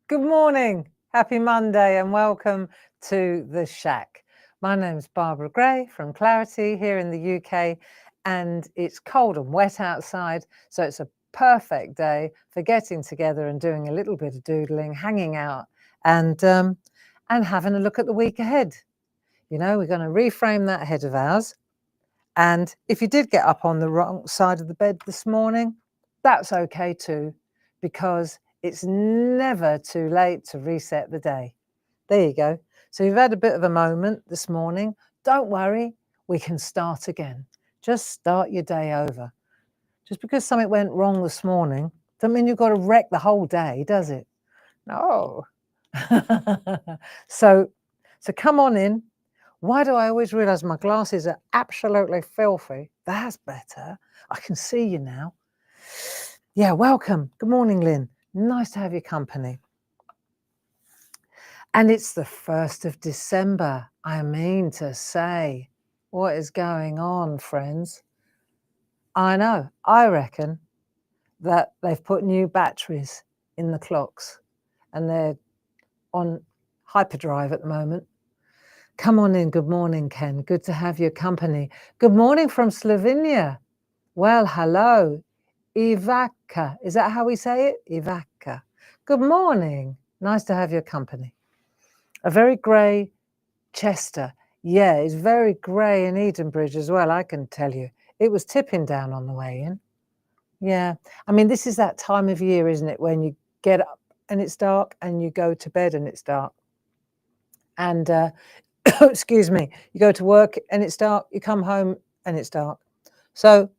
Good morning, happy Monday, and welcome to the SHAC. My name's Barbara Gray from Clarity here in the UK, and it's cold and wet outside, so it's a perfect day for getting together and doing a little bit of doodling, hanging out, and having a look at the week ahead. You know, we're going to reframe that head of ours, and if you did get up on the wrong side of the bed this morning, that's okay too, because it's never too late to reset the day. There you go. So you've had a bit of a moment this morning. Don't worry, we can start again. Just start your day over. Just because something went wrong this morning, doesn't mean you've got to wreck the whole day, does it? No. So come on in. Why do I always realise my glasses are absolutely filthy? That's better. I can see you now. Yeah, welcome. Good morning, Lynn. Nice to have your company. And it's the 1st of December. I mean to say, what is going on, friends? I know, I reckon that they've put new batteries in the clocks and they're on hyperdrive at the moment. Come on in. Good morning, Ken. Good to have your company. Good morning from Slovenia. Well, hello. Ivaka. Is that how we say it? Ivaka. Good morning. Nice to have your company. A very grey Chester. Yeah, it's very grey in Edenbridge as well, I can tell you. It was tipping down on the way in. Yeah. I mean, this is that time of year, isn't it, when you get up and it's dark and you go to bed and it's dark. And excuse me, you go to work and it's dark, you come home and it's dark. So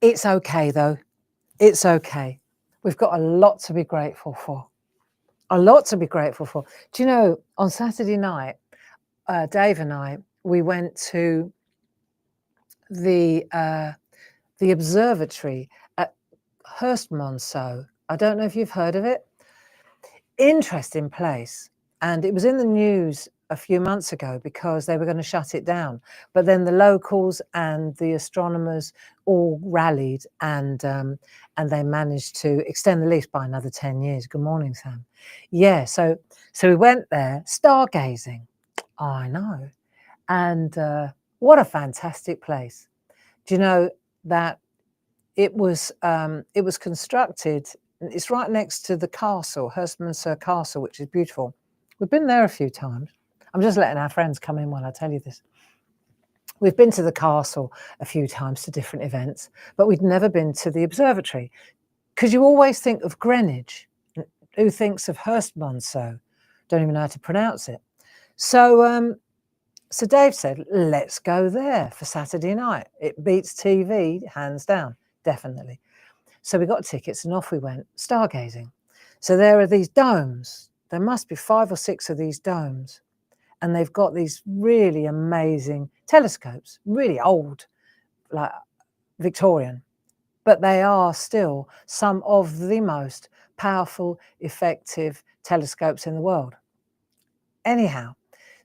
it's okay, though. It's okay. We've got a lot to be grateful for. A lot to be grateful for. Do you know, on Saturday night, Dave and I, we went to the observatory at Hurstmonceau. I don't know if you've heard of it. Interesting place. And it was in the news a few months ago because they were going to shut it down. But then the locals and the astronomers all rallied and they managed to extend the lease by another 10 years. Good morning, Sam. Yeah, so we went there, stargazing. I know. And what a fantastic place. Do you know that it was constructed, it's right next to the castle, Hurstmonceau Castle, which is beautiful. We've been there a few times. I'm just letting our friends come in while I tell you this. We've been to the castle a few times to different events, but we'd never been to the observatory, because you always think of Greenwich. Who thinks of Hurstmonceau? Don't even know how to pronounce it. So so Dave said, let's go there for Saturday night. It beats TV, hands down, definitely. So we got tickets and off we went, stargazing. So there are these domes. There must be 5 or 6 of these domes. And they've got these really amazing telescopes, really old, like Victorian. But they are still some of the most powerful, effective telescopes in the world. Anyhow,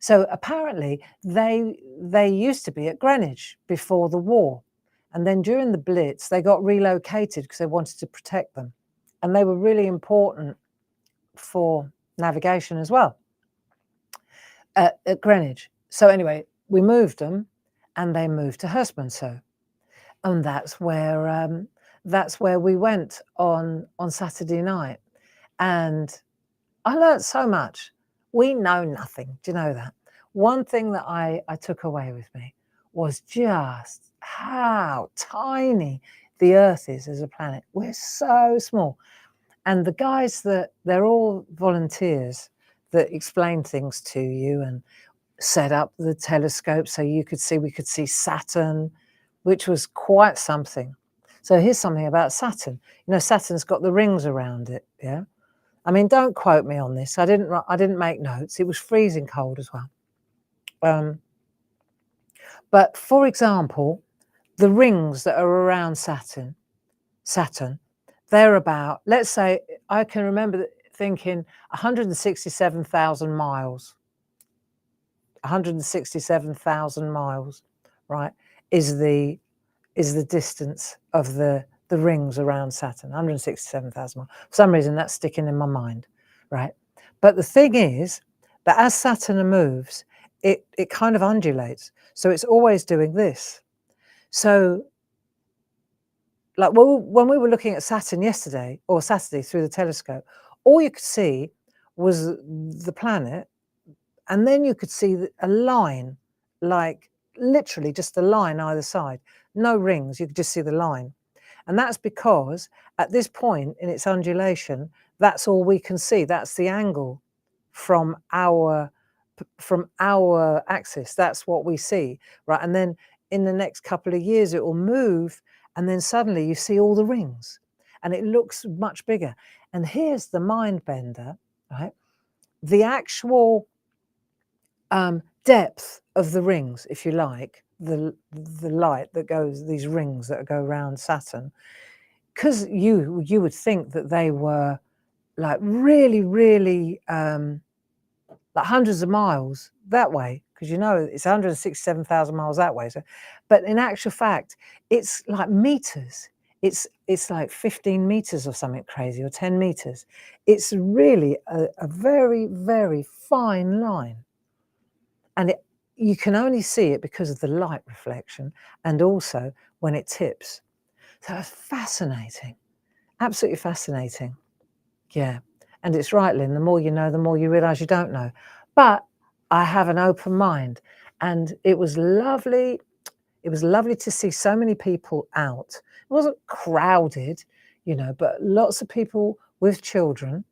so apparently they used to be at Greenwich before the war. And then during the Blitz, they got relocated because they wanted to protect them. And they were really important for navigation as well at Greenwich. So anyway, we moved them and they moved to Hurstmonceau. And that's where we went on Saturday night. And I learned so much. We know nothing. Do you know that? One thing that I took away with me was just how tiny the Earth is as a planet. We're so small. And the guys they're all volunteers that explain things to you and set up the telescope so we could see Saturn, which was quite something. So here's something about Saturn. You know, Saturn's got the rings around it, yeah? I mean, don't quote me on this. I didn't make notes. It was freezing cold as well. But for example, the rings that are around Saturn, they're about, let's say, I can remember thinking 167,000 miles. 167,000 miles, right, is the distance of the the rings around Saturn, 167,000 miles. For some reason, that's sticking in my mind, right? But the thing is that as Saturn moves, it kind of undulates. So it's always doing this. So like when we were looking at Saturn yesterday or Saturday through the telescope, all you could see was the planet, and then you could see a line, like literally just a line either side, no rings, you could just see the line. And that's because at this point in its undulation, that's all we can see. That's the angle from our axis. That's what we see, right? And then in the next couple of years, it will move, and then suddenly you see all the rings, and it looks much bigger. And here's the mind bender, right? The actual depth of the rings, if you like, the light that goes, these rings that go around Saturn, because you would think that they were like really, really like hundreds of miles that way, because you know it's 167,000 miles that way. So, but in actual fact, it's like meters. It's like 15 meters or something crazy, or 10 meters. It's really a very, very fine line. And you can only see it because of the light reflection and also when it tips. So it's fascinating, absolutely fascinating. Yeah. And it's right, Lynn, the more you know, the more you realise you don't know. But I have an open mind, and it was lovely. It was lovely to see so many people out. It wasn't crowded, you know, but lots of people with children,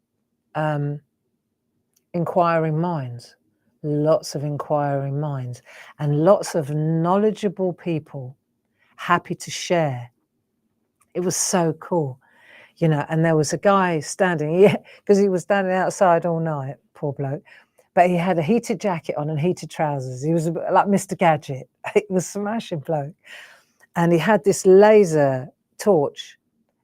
inquiring minds. Lots of inquiring minds, and lots of knowledgeable people happy to share. It was so cool, you know. And there was a guy standing, yeah, because he was standing outside all night, poor bloke, but he had a heated jacket on and heated trousers. He was a bit like Mr. Gadget. It was smashing bloke. And he had this laser torch,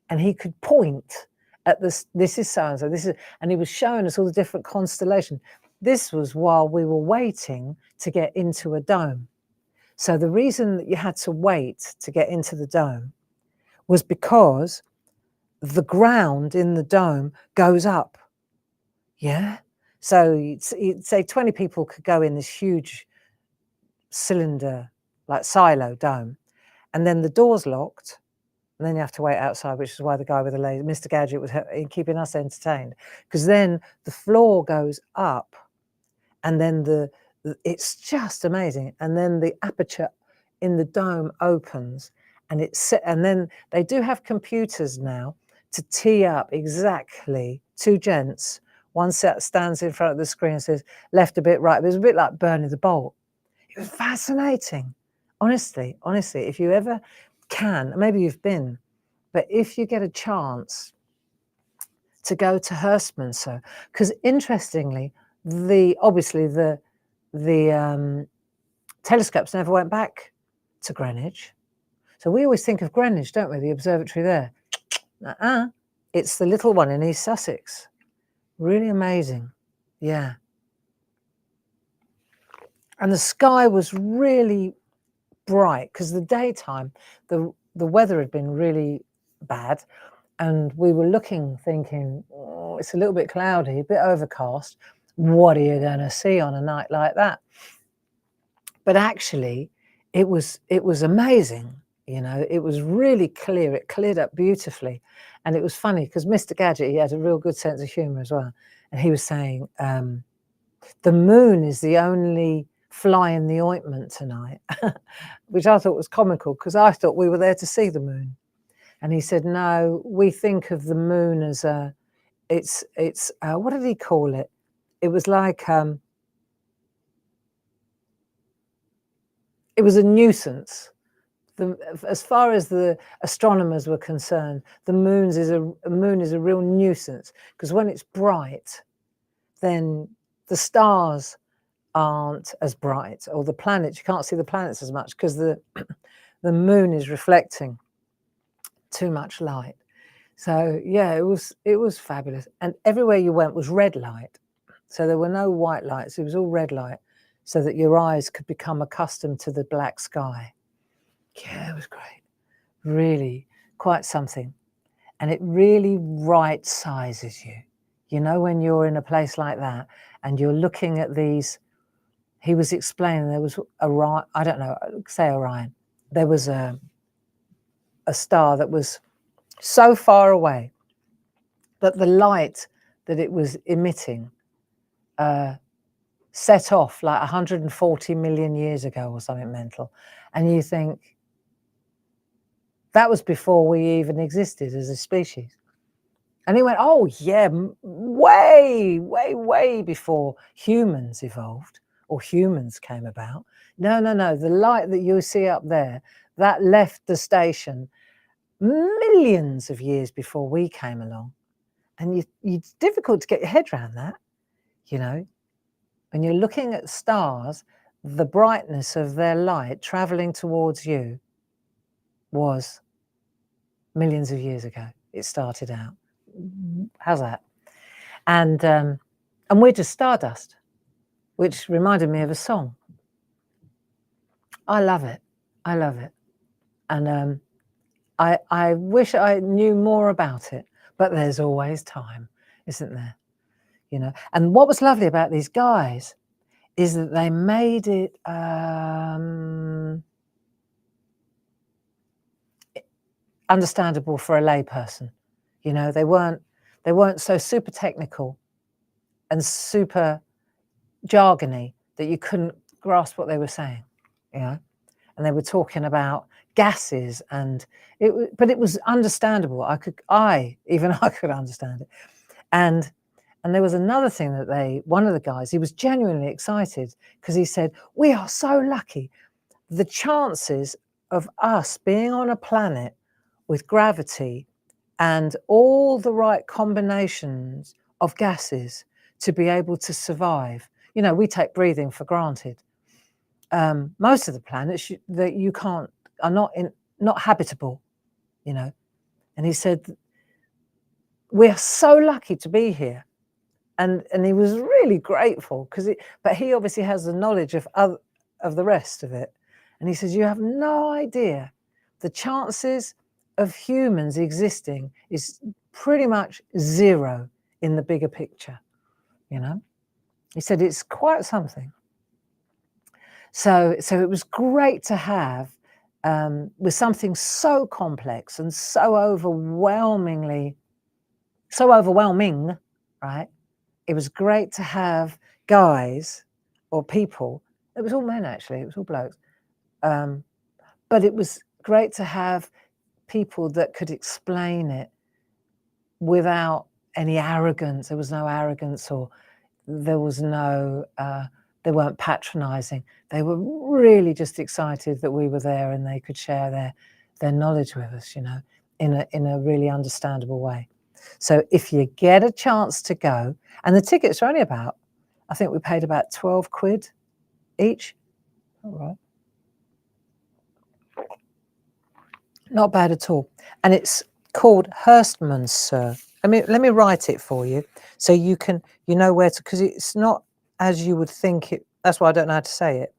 and he could point at this is so-and-so, this is, and he was showing us all the different constellations. This was while we were waiting to get into a dome. So the reason that you had to wait to get into the dome was because the ground in the dome goes up. Yeah. So you'd say 20 people could go in this huge cylinder, like silo dome, and then the door's locked, and then you have to wait outside, which is why the guy with the laser, Mr. Gadget, was keeping us entertained, because then the floor goes up, and then it's just amazing. And then the aperture in the dome opens, and and then they do have computers now to tee up exactly two gents. One set stands in front of the screen and says left a bit, right. It was a bit like burning the bolt. It was fascinating. Honestly, if you ever can, maybe you've been, but if you get a chance to go to Herstmonceux, because interestingly, obviously the telescopes never went back to Greenwich. So we always think of Greenwich, don't we? The observatory there. It's the little one in East Sussex. Really amazing. Yeah. And the sky was really bright, because the daytime, the weather had been really bad, and we were looking, thinking, oh, it's a little bit cloudy, a bit overcast. What are you going to see on a night like that? But actually, it was amazing. You know, it was really clear. It cleared up beautifully, and it was funny because Mr. Gadget, he had a real good sense of humour as well, and he was saying the moon is the only fly in the ointment tonight, which I thought was comical, because I thought we were there to see the moon. And he said, no, we think of the moon as it's what did he call it? It was like, it was a nuisance. As far as the astronomers were concerned, the moon is a real nuisance, because when it's bright, then the stars aren't as bright, or the planets, you can't see the planets as much, because the moon is reflecting too much light. So yeah, it was fabulous. And everywhere you went was red light. So there were no white lights, it was all red light, so that your eyes could become accustomed to the black sky. Yeah, it was great. Really quite something. And it really right sizes you. You know, when you're in a place like that and you're looking at these, he was explaining there was Orion, I don't know, say Orion. There was a star that was so far away that the light that it was emitting set off like 140 million years ago or something mental. And you think, that was before we even existed as a species. And he went, oh yeah, way, way, way before humans evolved or humans came about. No, no, no. The light that you see up there, that left the station millions of years before we came along. And it's difficult to get your head around that, you know. When you're looking at stars, the brightness of their light traveling towards you was millions of years ago. It started out. How's that? And we're just stardust, which reminded me of a song. I love it. I love it. And I wish I knew more about it, but there's always time, isn't there? You know. And what was lovely about these guys is that they made it understandable for a layperson. You know, they weren't so super technical and super jargony that you couldn't grasp what they were saying, you know. And they were talking about gases, and but it was understandable. I could understand it. And there was another thing that one of the guys, he was genuinely excited because he said, we are so lucky. The chances of us being on a planet with gravity and all the right combinations of gases to be able to survive. You know, we take breathing for granted. Most of the planets that you can't are not habitable, you know. And he said, we're so lucky to be here. And he was really grateful but he obviously has the knowledge of the rest of it. And he says, you have no idea the chances of humans existing is pretty much zero in the bigger picture, you know. He said it's quite something. So it was great to have with something so complex and so overwhelming, right? It was great to have guys or people. It was all men, actually. It was all blokes. But it was great to have people that could explain it without any arrogance. There was no arrogance, or there was no, they weren't patronizing. They were really just excited that we were there and they could share their knowledge with us, you know, in a really understandable way. So if you get a chance to go, and the tickets are only about, I think we paid about 12 quid each. All right. Not bad at all. And it's called Hurstmansur. Let me write it for you so you know where to, because it's not as you would think it. That's why I don't know how to say it.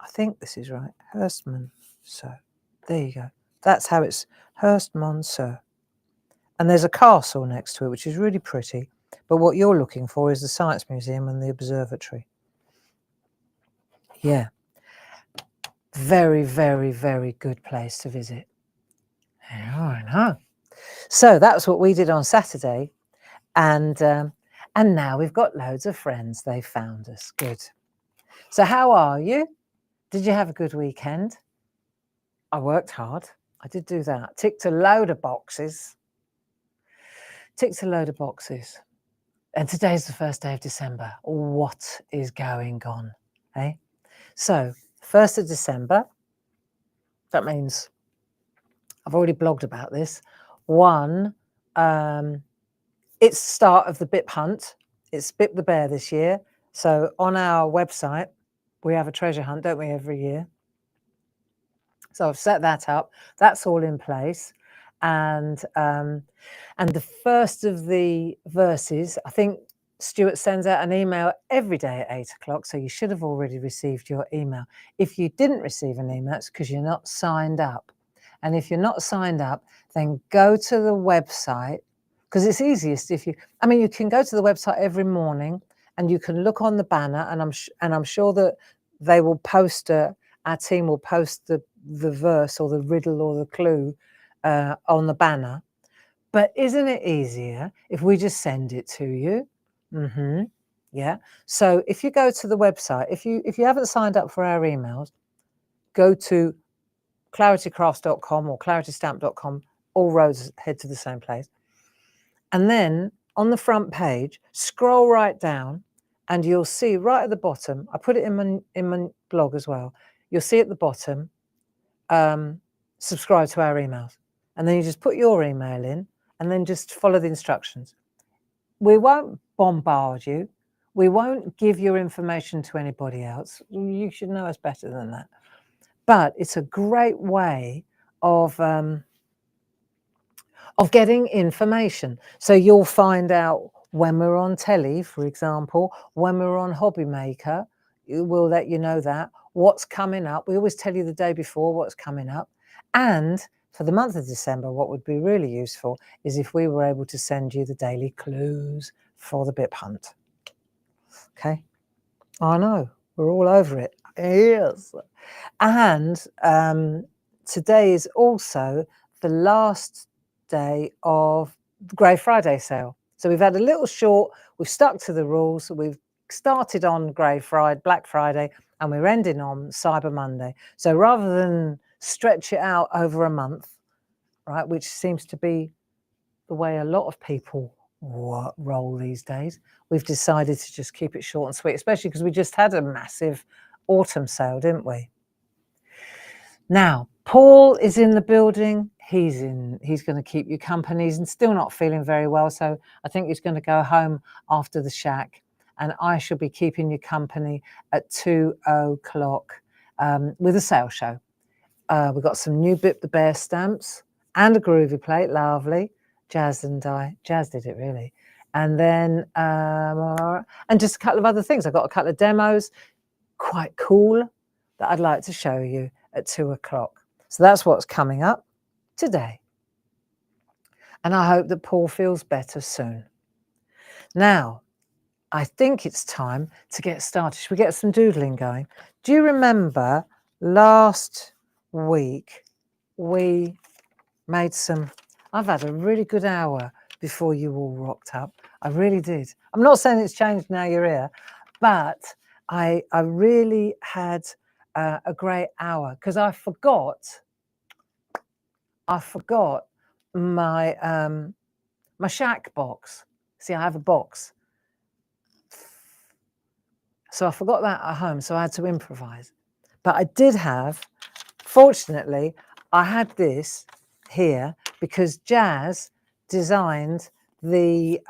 I think this is right. Hurstmansur. There you go. That's how it's Hurstmansur. And there's a castle next to it, which is really pretty. But what you're looking for is the Science Museum and the observatory. Yeah. Very, very, very good place to visit. Yeah, I know. So that's what we did on Saturday. And now we've got loads of friends. They found us. Good. So how are you? Did you have a good weekend? I worked hard. I did do that. Ticked a load of boxes. And today's the first day of December. What is going on? Eh? So 1st of December, that means I've already blogged about this. One, it's the start of the BIP hunt. It's Bip the Bear this year. So on our website, we have a treasure hunt, don't we, every year? So I've set that up. That's all in place. And the first of the verses, I think Stuart sends out an email every day at 8 o'clock. So you should have already received your email. If you didn't receive an email, it's because you're not signed up. And if you're not signed up, then go to the website, because it's easiest if you, I mean, you can go to the website every morning and you can look on the banner, and I'm sure that they will post our team will post the verse or the riddle or the clue on the banner. But isn't it easier if we just send it to you? Yeah. So if you go to the website, if you haven't signed up for our emails, go to claritycrafts.com or claritystamp.com. All roads head to the same place. And then on the front page, scroll right down, and you'll see right at the bottom. I put it in my blog as well. You'll see at the bottom, subscribe to our emails, and then you just put your email in, and then just follow the instructions. We won't bombard you. We won't give your information to anybody else. You should know us better than that. But it's a great way of getting information. So you'll find out when we're on telly, for example, when we're on Hobby Maker. We'll let you know that. What's coming up. We always tell you the day before what's coming up. And for the month of December, what would be really useful is if we were able to send you the daily clues for the Bip Hunt. Okay? I know, we're all over it. Yes. And today is also the last day of the Grey Friday sale. So we've had a little short, we've stuck to the rules. We've started on Black Friday, and we're ending on Cyber Monday. So rather than stretch it out over a month, right, which seems to be the way a lot of people roll these days, we've decided to just keep it short and sweet, especially because we just had a massive autumn sale, didn't we? Now, Paul is in the building. He's going to keep you company. He's still not feeling very well, so I think he's going to go home after the SHAC, and I shall be keeping you company at 2:00 with a sale show. We've got some new Bip the Bear stamps and a groovy plate, lovely. Jazz and I. Jazz did it really. And then, and just a couple of other things. I've got a couple of demos, quite cool, that I'd like to show you at 2:00. So that's what's coming up today. And I hope that Paul feels better soon. Now, I think it's time to get started. Should we get some doodling going? Do you remember last week we made some, I've had a really good hour before you all rocked up. I really did. I'm not saying it's changed now you're here, but I really had a great hour because I forgot my my SHAC box. See, I have a box. So I forgot that at home, so I had to improvise. But I did have, fortunately, I had this here because Jazz designed the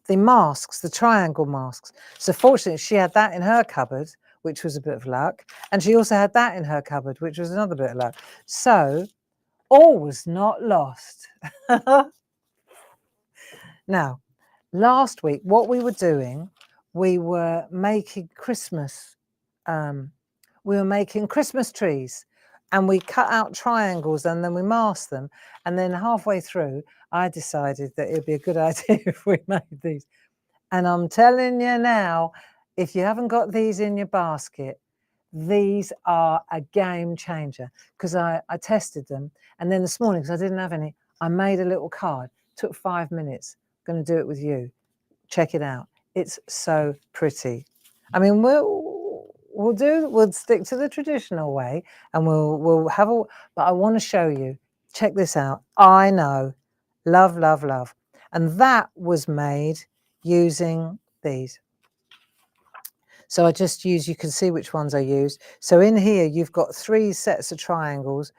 masks, the triangle masks. So fortunately, she had that in her cupboard, which was a bit of luck. And she also had that in her cupboard, which was another bit of luck. So all was not lost. Now, last week, what we were doing, we were making Christmas. We were making Christmas trees, and we cut out triangles and then we masked them. And then halfway through, I decided that it'd be a good idea if we made these. And I'm telling you now, if you haven't got these in your basket, these are a game changer, because I tested them. And then this morning, because I didn't have any, I made a little card. Took 5 minutes. Going to do it with you. Check it out. It's so pretty. I mean, we'll stick to the traditional way, and we'll have a, but I want to show you. Check this out. I know, love, love, love. And that was made using these. So I just use, you can see which ones I used. So in here, you've got 3 sets of triangles.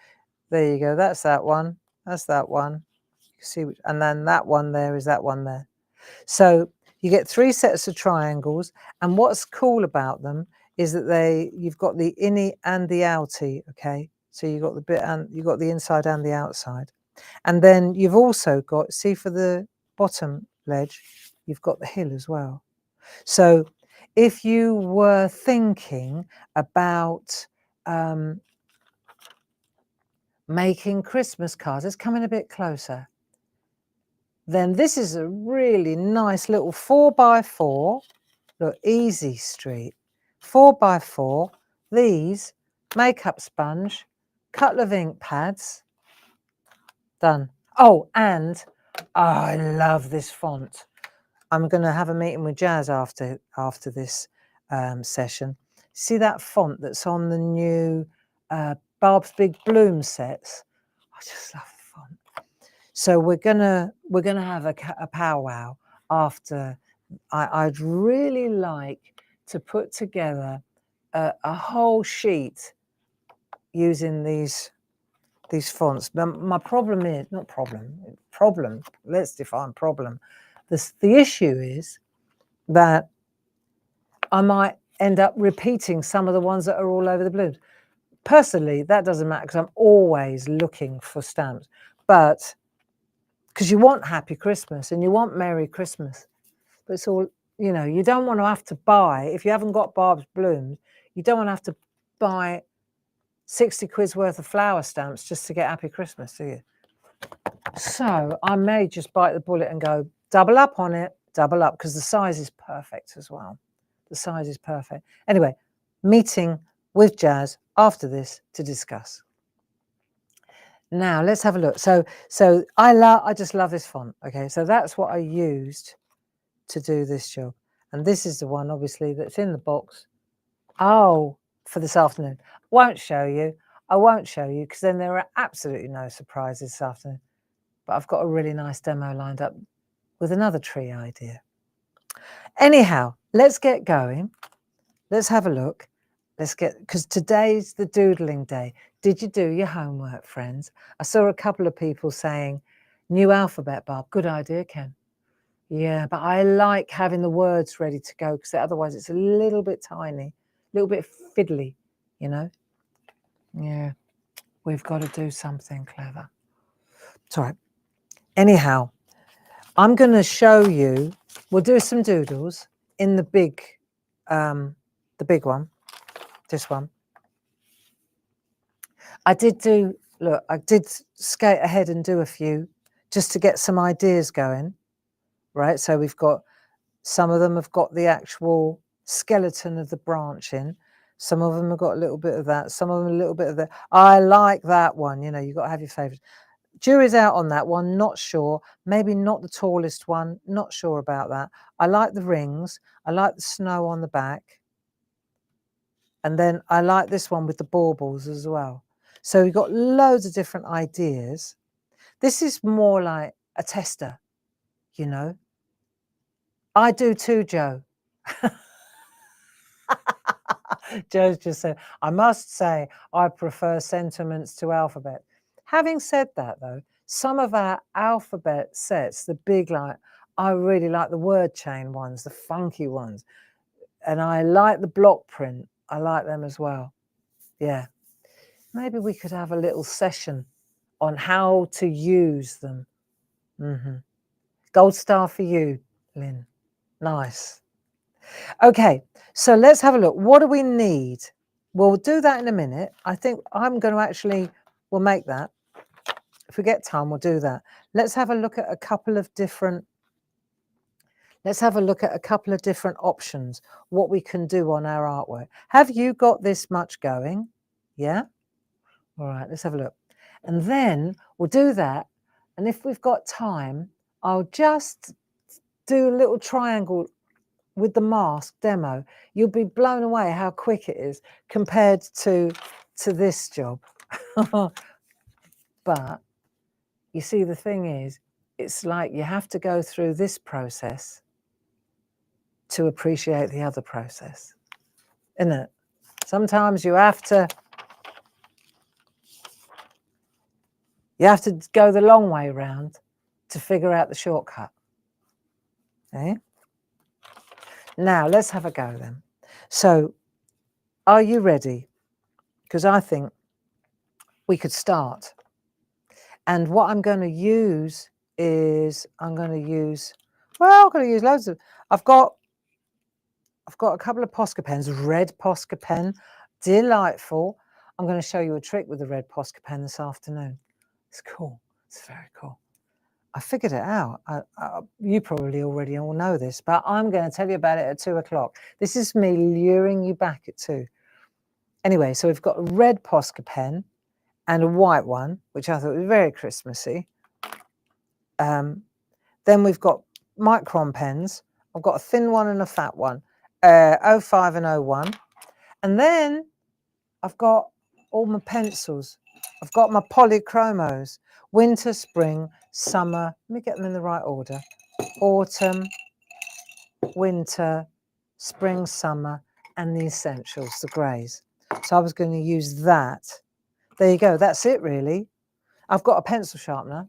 There you go. That's that one. That's that one. You see, and then that one there is that one there. So you get 3 sets of triangles. And what's cool about them is that you've got the innie and the outie. Okay. So you've got the bit, and you've got the inside and the outside. And then you've also got, see, for the bottom ledge, you've got the hill as well. So if you were thinking about making Christmas cards. Let's come in a bit closer. Then this is a really nice little 4x4, look, easy street, 4x4, these, makeup sponge, couple of ink pads, done. Oh, and I love this font. I'm going to have a meeting with Jazz after this session. See that font that's on the new Barb's Big Bloom sets? I just love the font. So we're gonna have a powwow after. I'd really like to put together a whole sheet using these fonts. My problem is not problem. Let's define problem. The issue is that I might end up repeating some of the ones that are all over the blooms. Personally, that doesn't matter because I'm always looking for stamps. But because you want Happy Christmas and you want Merry Christmas, but it's all, you know, you don't want to have to buy, if you haven't got Barb's Blooms, you don't want to have to buy 60 quid's worth of flower stamps just to get Happy Christmas, do you? So I may just bite the bullet and go double up on it, double up, because the size is perfect as well. The size is perfect. Anyway, meeting with Jazz after this to discuss. Now let's have a look. So I just love this font. Okay, so that's what I used to do this job, and this is the one obviously that's in the box. Oh, for this afternoon. Won't show you. I won't show you because then there are absolutely no surprises this afternoon. But I've got a really nice demo lined up with another tree idea. Anyhow, let's get going. Let's have a look. Let's get, because today's the doodling day. Did you do your homework, friends? I saw a couple of people saying, new alphabet, Barb. Good idea, Ken. Yeah, but I like having the words ready to go because otherwise it's a little bit tiny, a little bit fiddly, you know? Yeah, we've got to do something clever. It's all right. Anyhow, I'm going to show you, we'll do some doodles in the big one, this one. I did skate ahead and do a few just to get some ideas going, right? So we've got, some of them have got the actual skeleton of the branch in. Some of them have got a little bit of that. Some of them a little bit of that. I like that one. You know, you've got to have your favourites. Jury's out on that one. Not sure. Maybe not the tallest one. Not sure about that. I like the rings. I like the snow on the back. And then I like this one with the baubles as well. So we've got loads of different ideas. This is more like a tester, you know. I do too, Joe. Joe's just said, I must say, I prefer sentiments to alphabet. Having said that, though, some of our alphabet sets, the big, like, I really like the word chain ones, the funky ones. And I like the block print. I like them as well. Yeah. Maybe we could have a little session on how to use them. Gold star for you, Lynn. Nice. Okay, so let's have a look. What do we need? We'll do that in a minute. I think I'm going to actually, we'll make that. If we get time, we'll do that. Let's have a look at a couple of different, options, what we can do on our artwork. Have you got this much going? Yeah? All right, let's have a look. And then we'll do that. And if we've got time, I'll just do a little triangle with the mask demo. You'll be blown away how quick it is compared to this job. But you see, the thing is, it's like you have to go through this process to appreciate the other process, isn't it? Sometimes you have to go the long way round to figure out the shortcut. Okay? Now, let's have a go then. So, are you ready? Because I think we could start. And what I'm going to use is, I'm going to use loads of, I've got a couple of Posca pens, red Posca pen, delightful. I'm going to show you a trick with the red Posca pen this afternoon. It's cool. It's very cool. I figured it out. You probably already all know this, but I'm going to tell you about it at 2 o'clock. This is me luring you back at 2. Anyway, so we've got a red Posca pen and a white one, which I thought was very Christmassy. Then we've got micron pens. I've got a thin one and a fat one, 05 and 01. And then I've got all my pencils. I've got my polychromos, winter, spring, summer. Let me get them in the right order. Autumn, winter, spring, summer, and the essentials, the greys. So I was going to use that. There you go. That's it, really. I've got a pencil sharpener.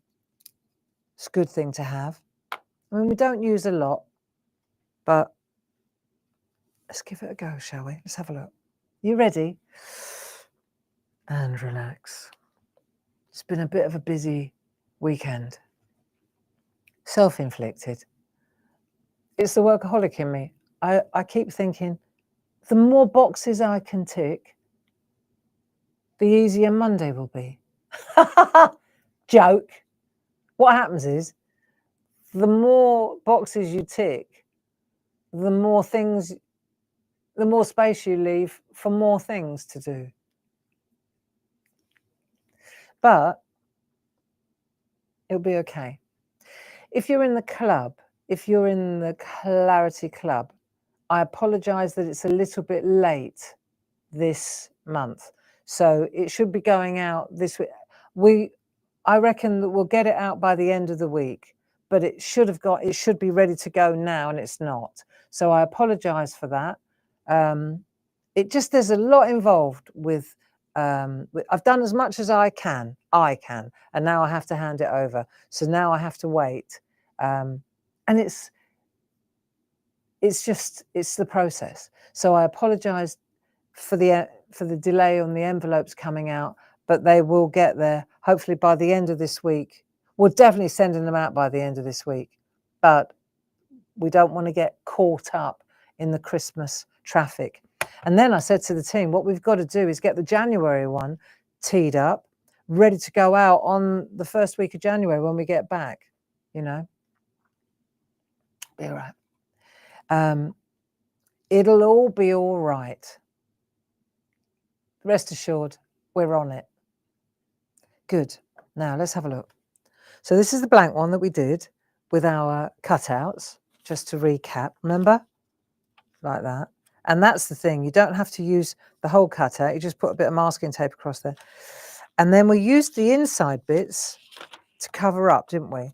It's a good thing to have. I mean, we don't use a lot, but let's give it a go, shall we? Let's have a look. You ready? And relax. It's been a bit of a busy weekend. Self-inflicted. It's the workaholic in me. I keep thinking, the more boxes I can tick, the easier Monday will be. Joke. What happens is, the more boxes you tick, the more space you leave for more things to do. But it'll be okay. If you're in the club, if you're in the Clarity Club, I apologise that it's a little bit late this month. So it should be going out this week. I reckon that we'll get it out by the end of the week, but it should be ready to go now, and it's not. So I apologise for that. There's a lot involved with, I've done as much as I can, and now I have to hand it over. So now I have to wait. And it's the process. So I apologise for the delay on the envelopes coming out, but they will get there hopefully by the end of this week. We're definitely sending them out by the end of this week, but we don't want to get caught up in the Christmas traffic. And then I said to the team, what we've got to do is get the January one teed up, ready to go out on the first week of January when we get back, you know. Be all right. It'll all be all right. Rest assured, we're on it. Good. Now let's have a look. So this is the blank one that we did with our cutouts, just to recap, remember? Like that. And that's the thing, you don't have to use the whole cutout, you just put a bit of masking tape across there. And then we used the inside bits to cover up, didn't we?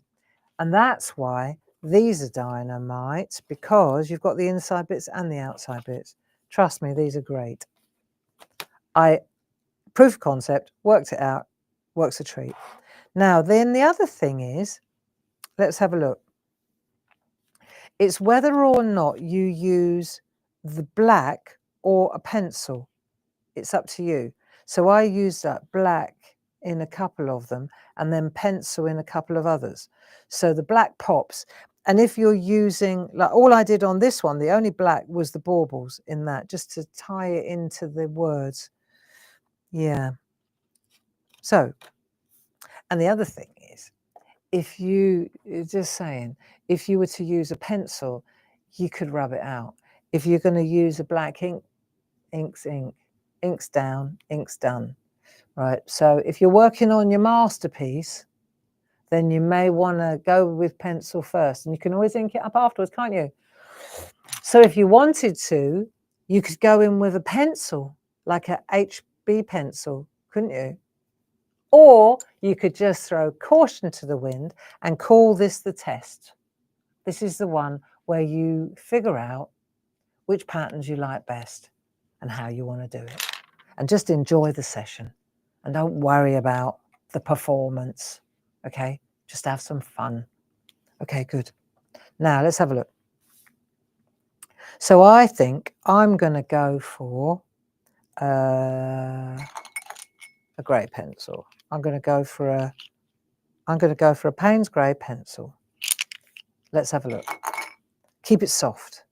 And that's why these are dynamite, because you've got the inside bits and the outside bits. Trust me, these are great. Proof of concept, worked it out, works a treat. Now, then the other thing is, let's have a look. It's whether or not you use the black or a pencil. It's up to you. So I use that black in a couple of them and then pencil in a couple of others. So the black pops. And if you're using, like all I did on this one, the only black was the baubles in that, just to tie it into the words. Yeah. So, and the other thing is, if you were to use a pencil, you could rub it out. If you're going to use a black ink, ink's ink, ink's down, ink's done, right? So if you're working on your masterpiece, then you may want to go with pencil first, and you can always ink it up afterwards, can't you? So if you wanted to, you could go in with a pencil, like a HB pencil, couldn't you? Or you could just throw caution to the wind and call this the test. This is the one where you figure out which patterns you like best and how you want to do it. And just enjoy the session and don't worry about the performance, okay? Just have some fun. Okay, good. Now let's have a look. So I think I'm going to go for a grey pencil. I'm going to go for a Payne's grey pencil. Let's have a look. Keep it soft.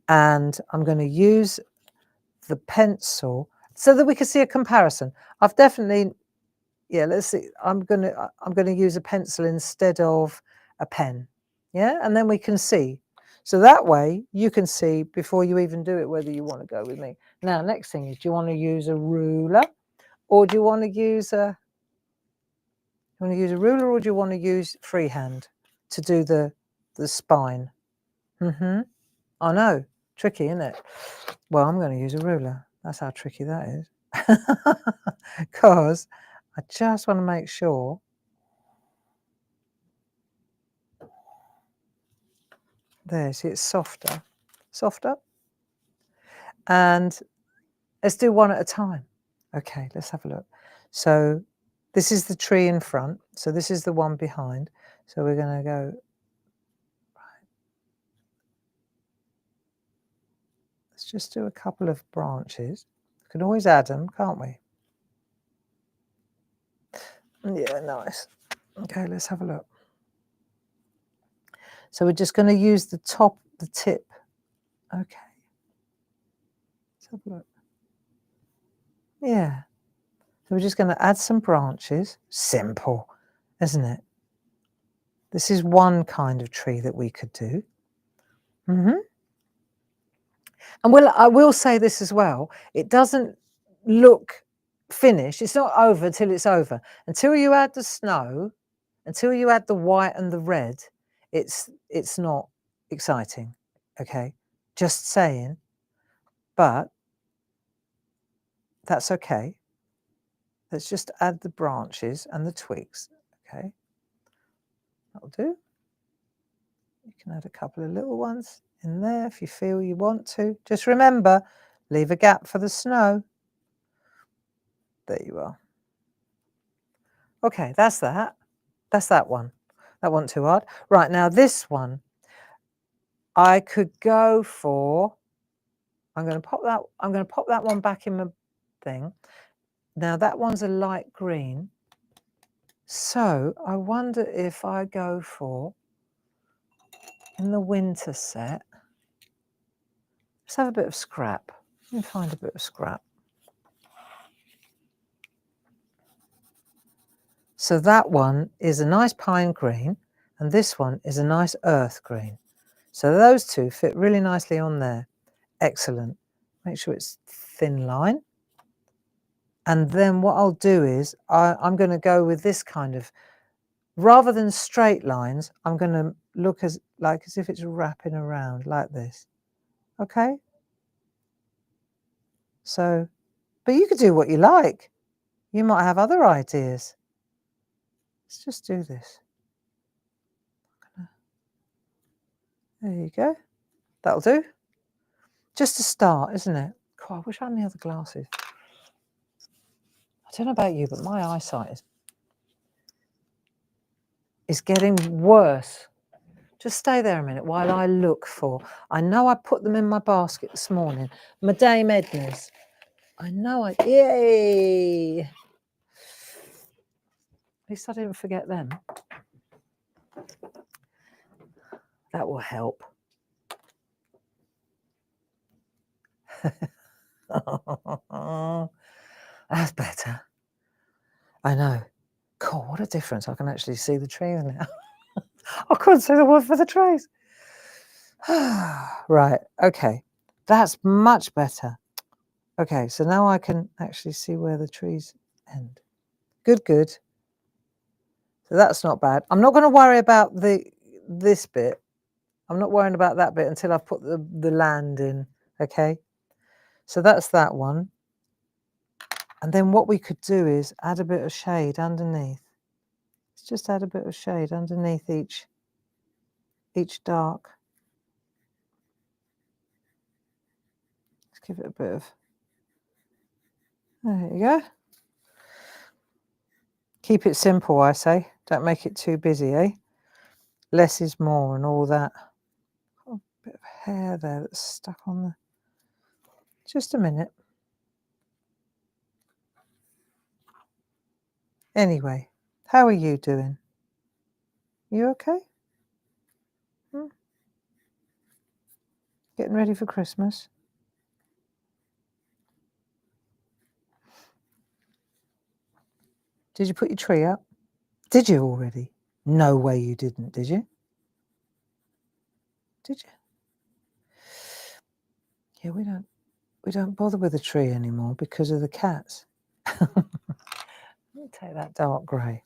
And I'm going to use the pencil so that we can see a comparison. I've definitely, yeah, let's see. I'm gonna use a pencil instead of a pen. Yeah, and then we can see. So that way you can see before you even do it whether you want to go with me. Now, next thing is, do you want to use a ruler, or do you want to use a ruler, or do you want to use freehand to do the spine? I know, tricky, isn't it? Well, I'm going to use a ruler. That's how tricky that is. Because I just want to make sure there, see, it's softer. And let's do one at a time. Okay, let's have a look. So this is the tree in front. So this is the one behind. So we're going to go, right. Let's just do a couple of branches. We can always add them, can't we? Yeah, nice. Okay, let's have a look. So we're just going to use the tip. Okay. Let's have a look. Yeah. So we're just going to add some branches. Simple, isn't it? This is one kind of tree that we could do. And I will say this as well. It doesn't look finished. It's not over till it's over. Until you add the snow, until you add the white and the red, it's not exciting. Okay, just saying. But that's okay. Let's just add the branches and the twigs. Okay, that'll do. You can add a couple of little ones in there if you feel you want to. Just remember, leave a gap for the snow. There you are. Okay, that's that. That's that one. That wasn't too hard. Right, now this one, I could go for, I'm going to pop that one back in my thing. Now that one's a light green. So I wonder if I go for, in the winter set, let's have a bit of scrap. Let me find a bit of scrap. So that one is a nice pine green, and this one is a nice earth green. So those two fit really nicely on there. Excellent. Make sure it's thin line. And then what I'll do is I'm going to go with this kind of, rather than straight lines, I'm going to look as if it's wrapping around like this. Okay? So, but you could do what you like. You might have other ideas. Let's just do this. There you go. That'll do. Just a start, isn't it? God, I wish I had my other glasses. I don't know about you, but my eyesight is getting worse. Just stay there a minute while I look for. I know I put them in my basket this morning. My Dame Edna's. I know I. Yay! At least I didn't forget them. That will help. That's better. I know. God, what a difference. I can actually see the trees now. I couldn't see the wood for the trees. Right, okay. That's much better. Okay, so now I can actually see where the trees end. Good, good. So that's not bad. I'm not going to worry about this bit. I'm not worrying about that bit until I've put the land in, okay? So that's that one. And then what we could do is add a bit of shade underneath. Let's just add a bit of shade underneath each dark. Let's give it a bit of, there you go. Keep it simple, I say. Don't make it too busy, eh? Less is more and all that. Oh, a bit of hair there that's stuck on the... Just a minute. Anyway, how are you doing? You okay? Getting ready for Christmas? Did you put your tree up? Did you already? No way you didn't, did you? Did you? Yeah, we don't bother with the tree anymore because of the cats. Let me take that dark grey.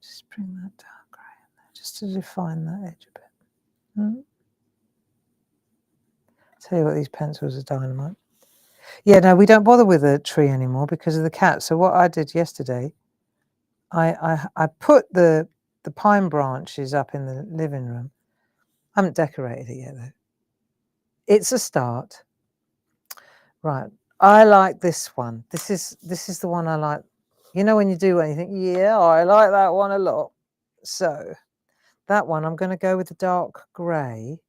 Just bring that dark grey in there, just to define that edge a bit. Tell you what, these pencils are dynamite. Yeah, no, we don't bother with the tree anymore because of the cat. So what I did yesterday, I put the pine branches up in the living room. I haven't decorated it yet though. It's a start. Right. I like this one. This is the one I like. You know when you do one, you think, yeah, I like that one a lot. So that one, I'm going to go with the dark grey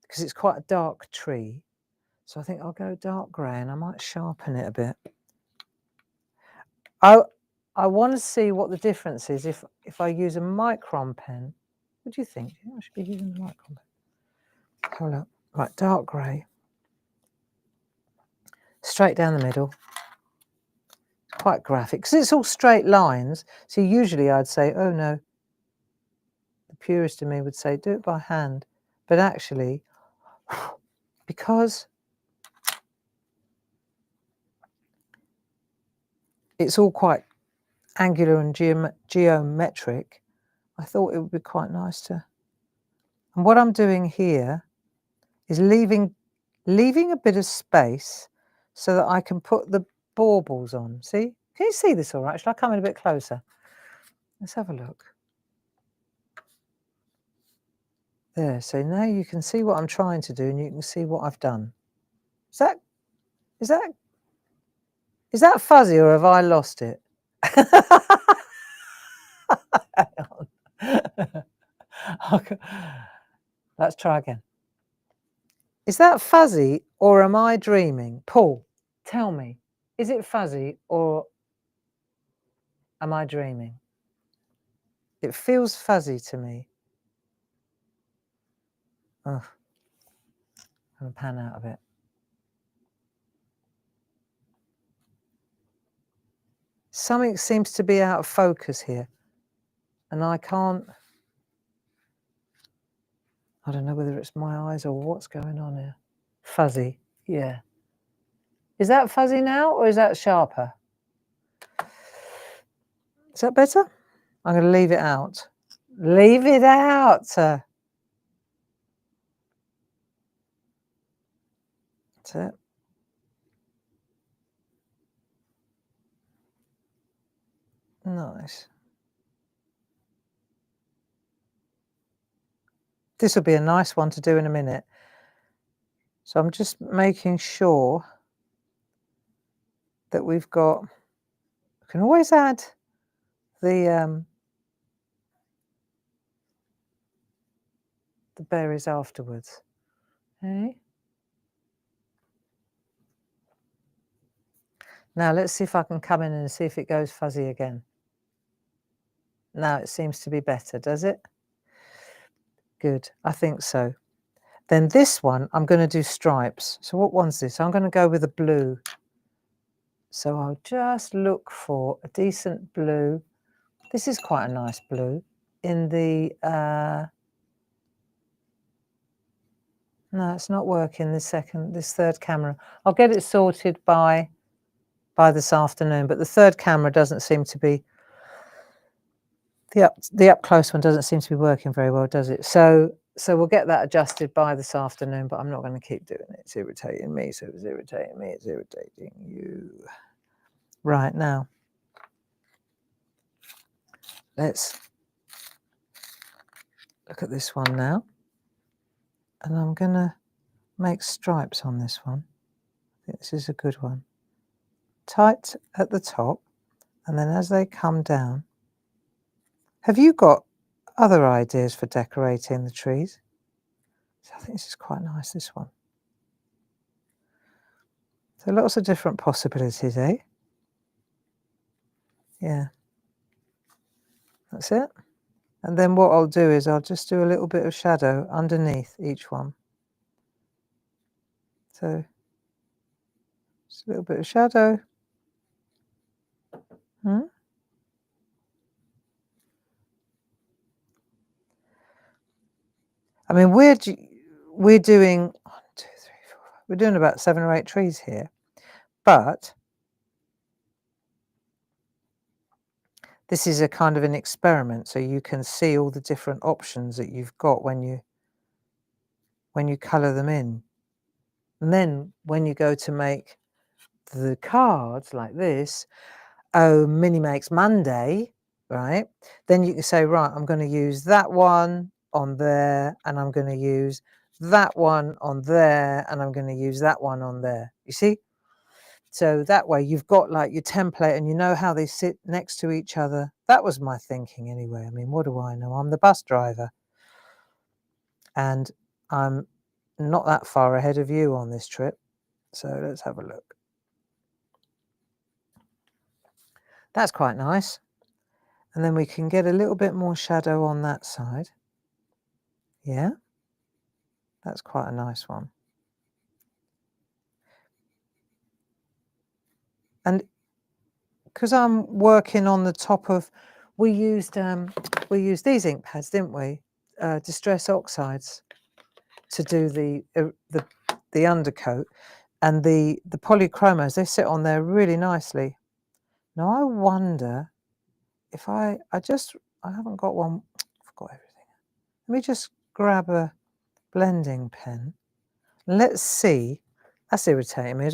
because it's quite a dark tree. So I think I'll go dark grey and I might sharpen it a bit. I want to see what the difference is if I use a micron pen. What do you think? I should be using the micron pen. Hold up. Right, dark grey. Straight down the middle. Quite graphic because it's all straight lines. So usually I'd say, oh no, the purist in me would say do it by hand, but actually because it's all quite angular and geometric, I thought it would be quite nice to. And what I'm doing here is leaving a bit of space so that I can put the baubles on. See? Can you see this all right? Shall I come in a bit closer? Let's have a look. There, so now you can see what I'm trying to do and you can see what I've done. Is that fuzzy or have I lost it? Okay. Let's try again. Is that fuzzy or am I dreaming? Paul, tell me, is it fuzzy or am I dreaming? It feels fuzzy to me. Oh, I'm going to pan out a bit. Something seems to be out of focus here. And I can't... I don't know whether it's my eyes or what's going on here. Fuzzy, yeah. Is that fuzzy now or is that sharper? Is that better? I'm going to leave it out. Leave it out. That's it. Nice. This will be a nice one to do in a minute. So I'm just making sure that we've got, we can always add the berries afterwards. Okay. Now let's see if I can come in and see if it goes fuzzy again. Now it seems to be better, does it? Good, I think so. Then this one, I'm going to do stripes. So what one's this? I'm going to go with a blue. So I'll just look for a decent blue. This is quite a nice blue. In the, no, it's not working, this third camera. I'll get it sorted by this afternoon, but the third camera doesn't seem to be, the up close one doesn't seem to be working very well, does it? So we'll get that adjusted by this afternoon, but I'm not going to keep doing it. It's irritating me, so it's irritating me, it's irritating you. Right, now, let's look at this one now. And I'm going to make stripes on this one. I think this is a good one. Tight at the top, and then as they come down. Have you got other ideas for decorating the trees? So I think this is quite nice, this one. So lots of different possibilities, eh? Yeah. That's it. And then what I'll do is I'll just do a little bit of shadow underneath each one. So just a little bit of shadow. I mean, we're doing 1, 2, 3, 4, we're doing about 7 or 8 trees here, but this is a kind of an experiment, so you can see all the different options that you've got when you colour them in. And then when you go to make the cards like this, oh, Mini Makes Monday, right? Then you can say, right, I'm going to use that one on there, and I'm going to use that one on there, and I'm going to use that one on there. You see? So that way you've got like your template and you know how they sit next to each other. That was my thinking anyway. I mean, what do I know? I'm the bus driver and I'm not that far ahead of you on this trip. So let's have a look. That's quite nice. And then we can get a little bit more shadow on that side. Yeah, that's quite a nice one. And because I'm working on the top of, we used these ink pads, didn't we? Distress oxides to do the undercoat, and the polychromos, they sit on there really nicely. Now I wonder if I haven't got one. I've got everything. Let me just grab a blending pen. Let's see. That's irritating me.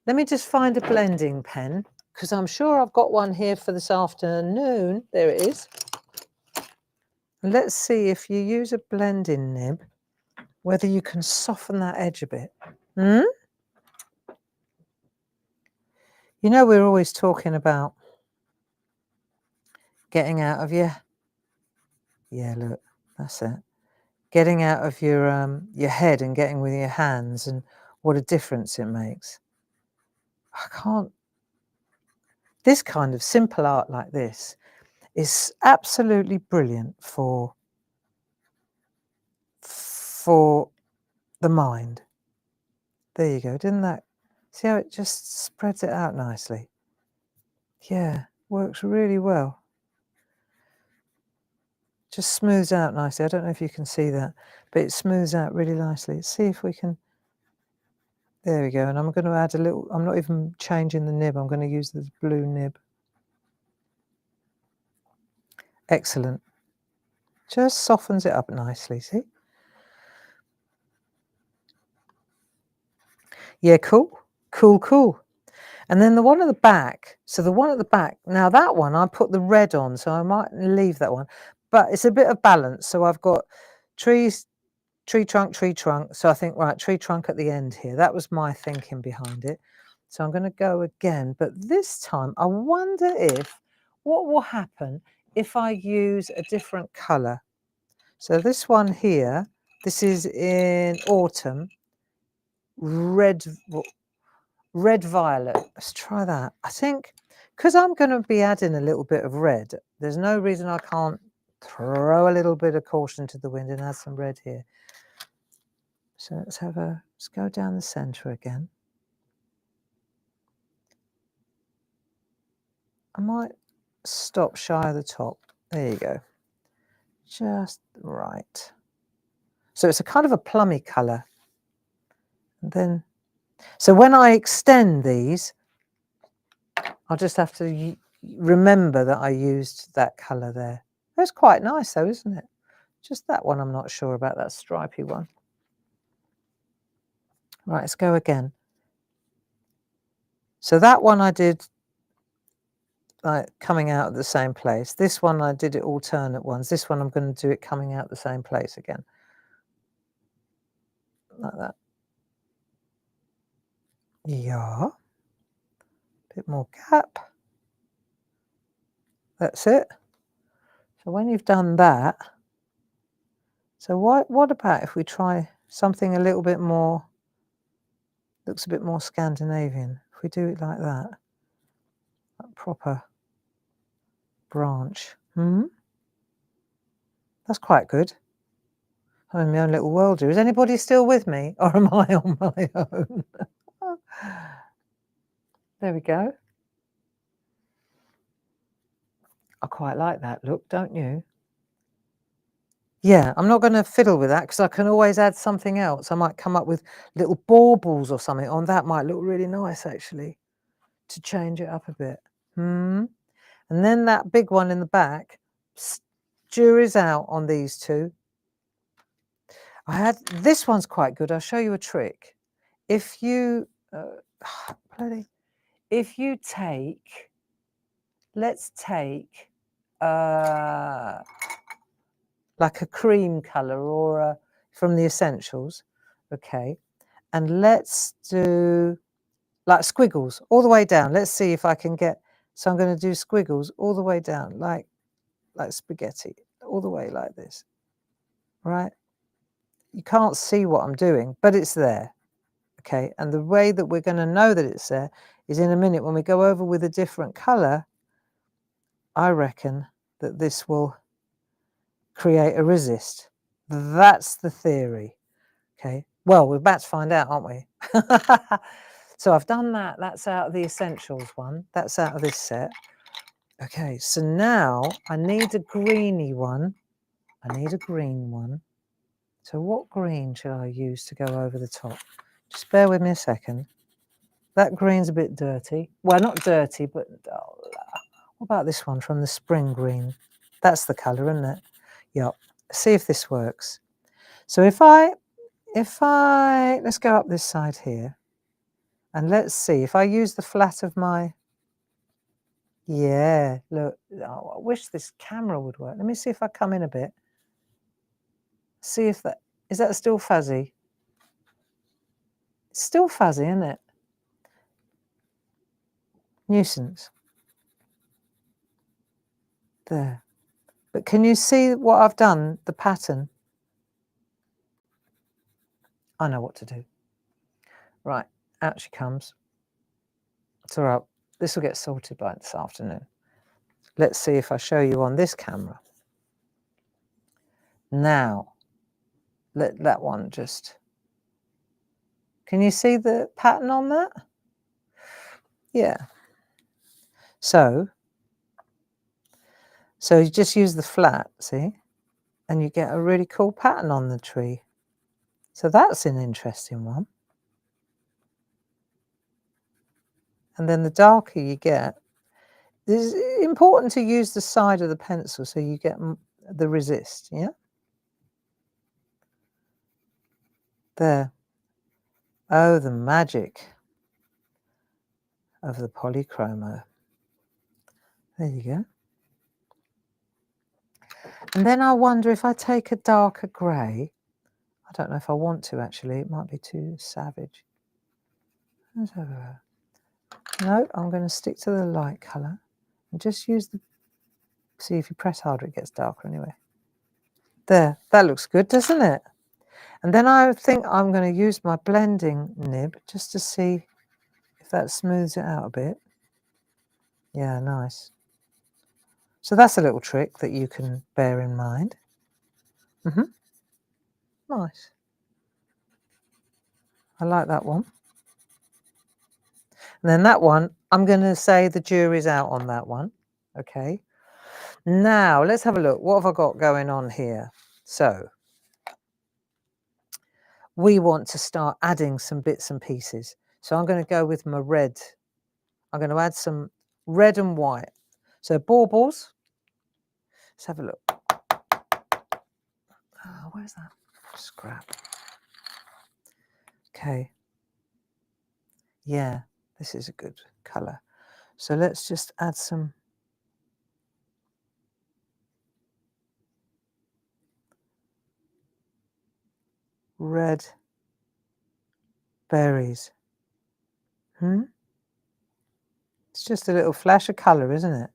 Let me just find a blending pen, because I'm sure I've got one here for this afternoon. There it is. Let's see if you use a blending nib, whether you can soften that edge a bit. You know, we're always talking about getting out of yeah, look, that's it. Getting out of your head and getting with your hands, and what a difference it makes. I can't. This kind of simple art like this is absolutely brilliant for the mind. There you go. Didn't that? See how it just spreads it out nicely? Yeah, works really well. Just smooths out nicely. I don't know if you can see that, but it smooths out really nicely. Let's see if we can. There we go. And I'm going to add a little, I'm not even changing the nib. I'm going to use the blue nib. Excellent. Just softens it up nicely, see? Yeah, cool. Cool, cool. And then the one at the back, so the one at the back, now that one, I put the red on, so I might leave that one. But it's a bit of balance. So I've got trees, tree trunk, so I think, right, tree trunk at the end here. That was my thinking behind it. So I'm going to go again, but this time I wonder what will happen if I use a different colour. So this one here, this is in autumn, red violet. Let's try that. I think because I'm going to be adding a little bit of red, there's no reason I can't throw a little bit of caution to the wind and add some red here. So let's go down the centre again. I might stop shy of the top. There you go. Just right. So it's a kind of a plummy colour. And then, so when I extend these, I'll just have to remember that I used that colour there. That's quite nice though, isn't it? Just that one I'm not sure about, that stripy one. Right, let's go again. So that one I did like coming out of the same place. This one I did it alternate ones. This one I'm going to do it coming out the same place again. Like that. Yeah. Bit more gap. That's it. So when you've done that, so what about if we try something a little bit more, looks a bit more Scandinavian. If we do it like that proper branch. That's quite good. I'm in my own little world here. Is anybody still with me, or am I on my own? There we go. I quite like that look, don't you? Yeah, I'm not going to fiddle with that because I can always add something else. I might come up with little baubles or something on that. Might look really nice actually to change it up a bit. And then that big one in the back, jury's out on these two. I had this one's quite good. I'll show you a trick. If you if you take, let's take like a cream color or from the Essentials, okay, and let's do like squiggles all the way down. Let's see if I can get. So I'm going to do squiggles all the way down, like spaghetti, all the way like this, right? You can't see what I'm doing, but it's there, okay? And the way that we're going to know that it's there is in a minute when we go over with a different color. I reckon that this will create a resist. That's the theory, okay? Well, we're about to find out, aren't we? So I've done that. That's out of the Essentials one. That's out of this set. Okay, so now I need a greeny one. I need a green one. So what green should I use to go over the top? Just bear with me a second. That green's a bit dirty. Well, not dirty, but what about this one from the spring green? That's the colour, isn't it? Yep. See if this works. So if I let's go up this side here, and let's see if I use the flat of my, yeah, look, oh, I wish this camera would work. Let me see if I come in a bit. See if that, is that still fuzzy? It's still fuzzy, isn't it? Nuisance. There. But can you see what I've done, the pattern? I know what to do. Right, out she comes. It's all right. This will get sorted by this afternoon. Let's see if I show you on this camera. Now, let that one just... Can you see the pattern on that? Yeah. So you just use the flat, see? And you get a really cool pattern on the tree. So that's an interesting one. And then the darker you get, it's important to use the side of the pencil so you get the resist, yeah? There. Oh, the magic of the polychromo. There you go. And then I wonder if I take a darker grey. I don't know if I want to actually. It might be too savage. No, I'm going to stick to the light colour and just use the... See, if you press harder, it gets darker anyway. There, that looks good, doesn't it? And then I think I'm going to use my blending nib just to see if that smooths it out a bit. Yeah, nice. So that's a little trick that you can bear in mind. Nice. I like that one. And then that one, I'm going to say the jury's out on that one. Okay. Now, let's have a look. What have I got going on here? So, we want to start adding some bits and pieces. So I'm going to go with my red. I'm going to add some red and white. So baubles. Let's have a look. Oh, where's that scrap? Okay. Yeah, this is a good colour. So let's just add some red berries. It's just a little flash of colour, isn't it?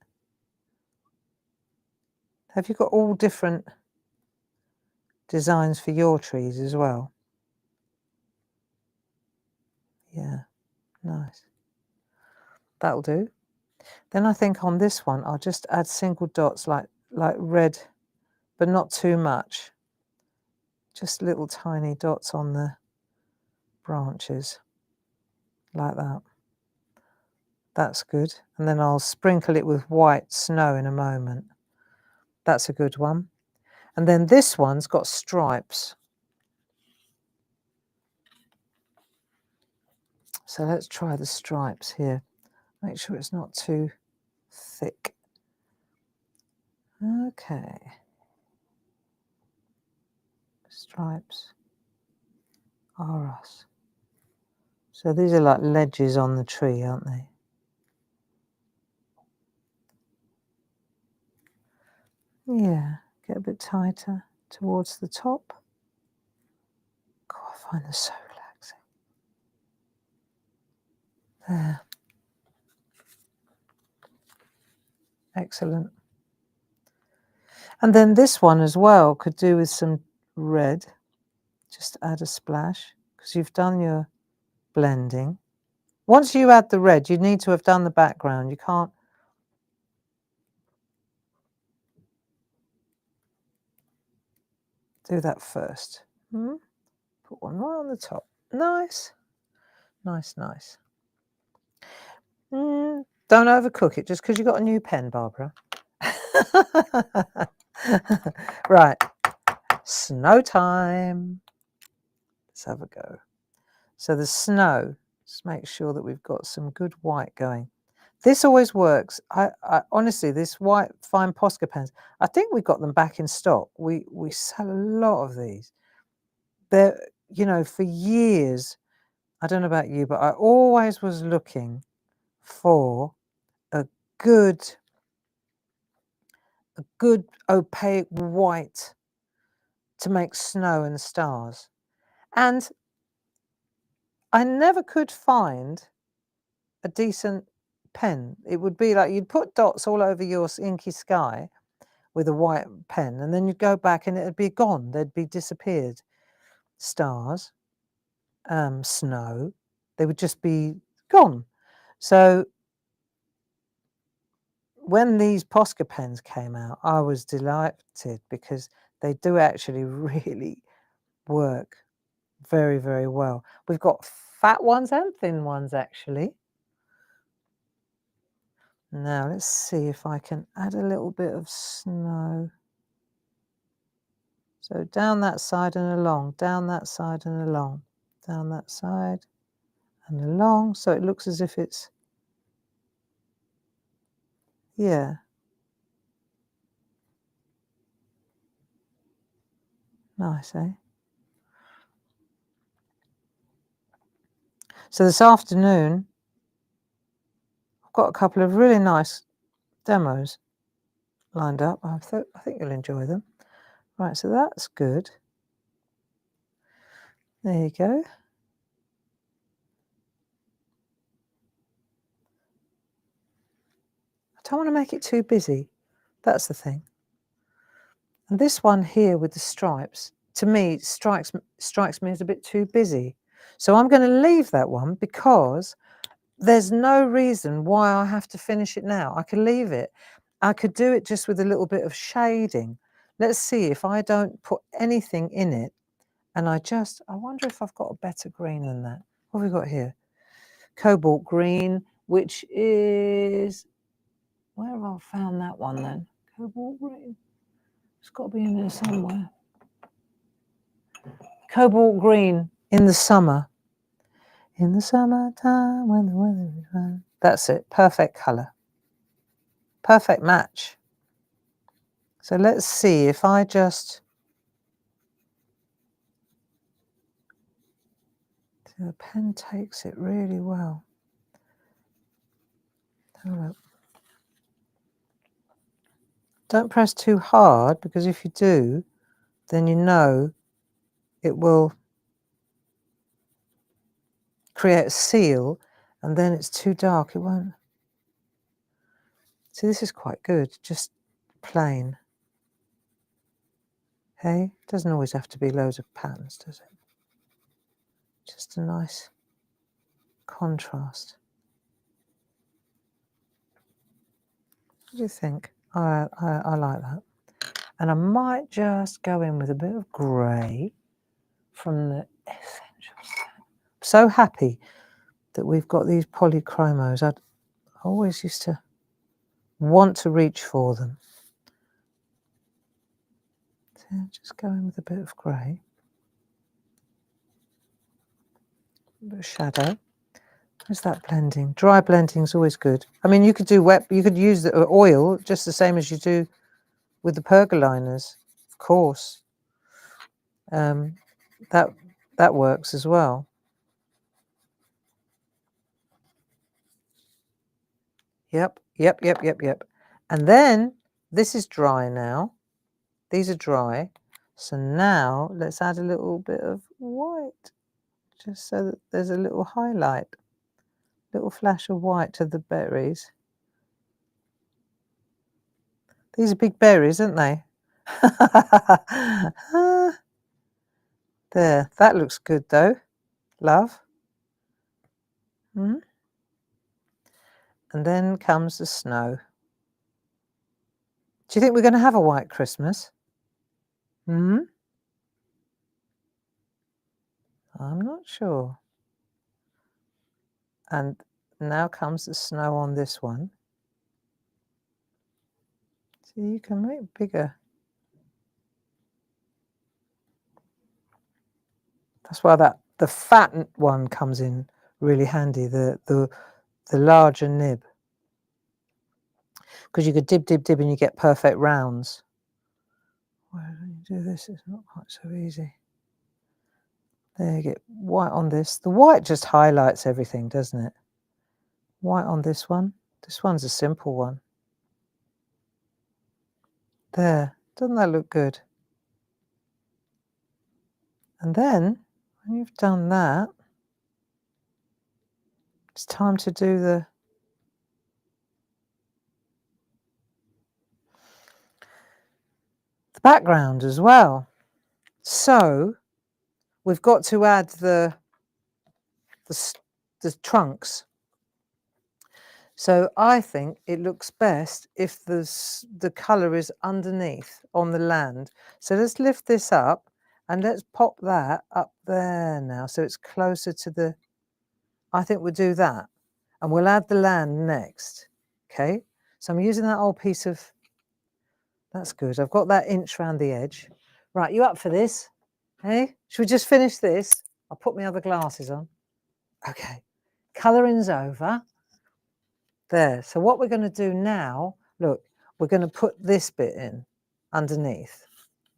Have you got all different designs for your trees as well? Yeah, nice. That'll do. Then I think on this one, I'll just add single dots like red, but not too much. Just little tiny dots on the branches, like that. That's good. And then I'll sprinkle it with white snow in a moment. That's a good one. And then this one's got stripes. So let's try the stripes here. Make sure it's not too thick. Okay. Stripes. Aros. So these are like ledges on the tree, aren't they? Yeah, get a bit tighter towards the top. God, I find this so relaxing. There. Excellent. And then this one as well could do with some red. Just add a splash because you've done your blending. Once you add the red, you need to have done the background. You can't do that first. Put one right on the top. Nice. Nice, nice. Don't overcook it just because you got a new pen, Barbara. Right. Snow time. Let's have a go. So the snow, just make sure that we've got some good white going. This always works. I honestly, this white fine Posca pens, I think we got them back in stock. We sell a lot of these. They're, you know, for years, I don't know about you, but I always was looking for a good opaque white to make snow and stars. And I never could find a decent pen. It would be like you'd put dots all over your inky sky with a white pen, and then you'd go back and it'd be gone. They'd be disappeared. Stars, snow, they would just be gone. So when these Posca pens came out, I was delighted because they do actually really work very, very well. We've got fat ones and thin ones actually. Now let's see if I can add a little bit of snow. So down that side and along, down that side and along, down that side and along. So it looks as if it's, yeah. Nice, eh? So this afternoon, I've got a couple of really nice demos lined up. I think you'll enjoy them. Right, so that's good. There you go. I don't want to make it too busy. That's the thing. And this one here with the stripes, to me, strikes me as a bit too busy. So I'm going to leave that one because there's no reason why I have to finish it now. I could leave it. I could do it just with a little bit of shading. Let's see if I don't put anything in it. And I wonder if I've got a better green than that. What have we got here? Cobalt green, which is, where have I found that one then? Cobalt green. It's got to be in there somewhere. Cobalt green in the summer. In the summertime when the weather is fine. That's it. Perfect colour. Perfect match. So let's see if I just... The pen takes it really well. Don't press too hard, because if you do, then you know it will create a seal, and then it's too dark, it won't. See, this is quite good, just plain. Hey, it doesn't always have to be loads of patterns, does it? Just a nice contrast. What do you think? I like that. And I might just go in with a bit of grey from the Essential set. I'm so happy that we've got these polychromos. I always used to want to reach for them. So Yeah, just go in with a bit of grey. A bit of shadow. How's that blending? Dry blending is always good. I mean, you could do wet, you could use the oil just the same as you do with the pergoliners, of course. That works as well. Yep. And then this is dry now. These are dry. So now let's add a little bit of white, just so that there's a little highlight, little flash of white to the berries. These are big berries, aren't they? There, that looks good though, love. And then comes the snow. Do you think we're going to have a white Christmas? I'm not sure. And now comes the snow on this one. See, you can make it bigger. That's why the fat one comes in really handy, the larger nib. Because you could dib and you get perfect rounds. When you do this, it's not quite so easy. There you get white on this. The white just highlights everything, doesn't it? White on this one. This one's a simple one. There. Doesn't that look good? And then, when you've done that, it's time to do the background as well. So we've got to add the trunks. So I think it looks best if the colour is underneath on the land. So let's lift this up and let's pop that up there now, so it's closer to the, I think we'll do that. And we'll add the land next, okay? So I'm using that old piece of, that's good. I've got that inch round the edge. Right, you up for this? Hey, should we just finish this? I'll put my other glasses on. Okay, colouring's over. There, so what we're going to do now, look, we're going to put this bit in underneath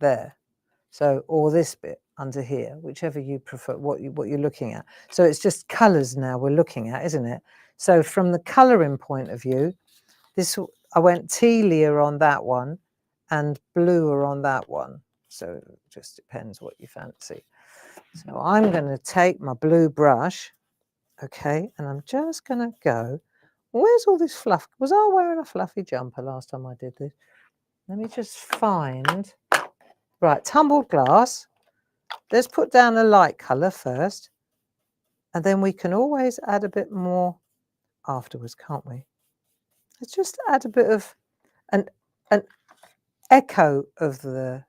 there. So, or this bit under here, whichever you prefer, what you're looking at. So it's just colours now we're looking at, isn't it? So from the colouring point of view, this, I went tealier on that one and bluer on that one. So it just depends what you fancy. So I'm going to take my blue brush, okay, and I'm just going to go, where's all this fluff? Was I wearing a fluffy jumper last time I did this? Let me just find, right, tumbled glass. Let's put down a light colour first, and then we can always add a bit more afterwards, can't we? Let's just add a bit of an echo of the,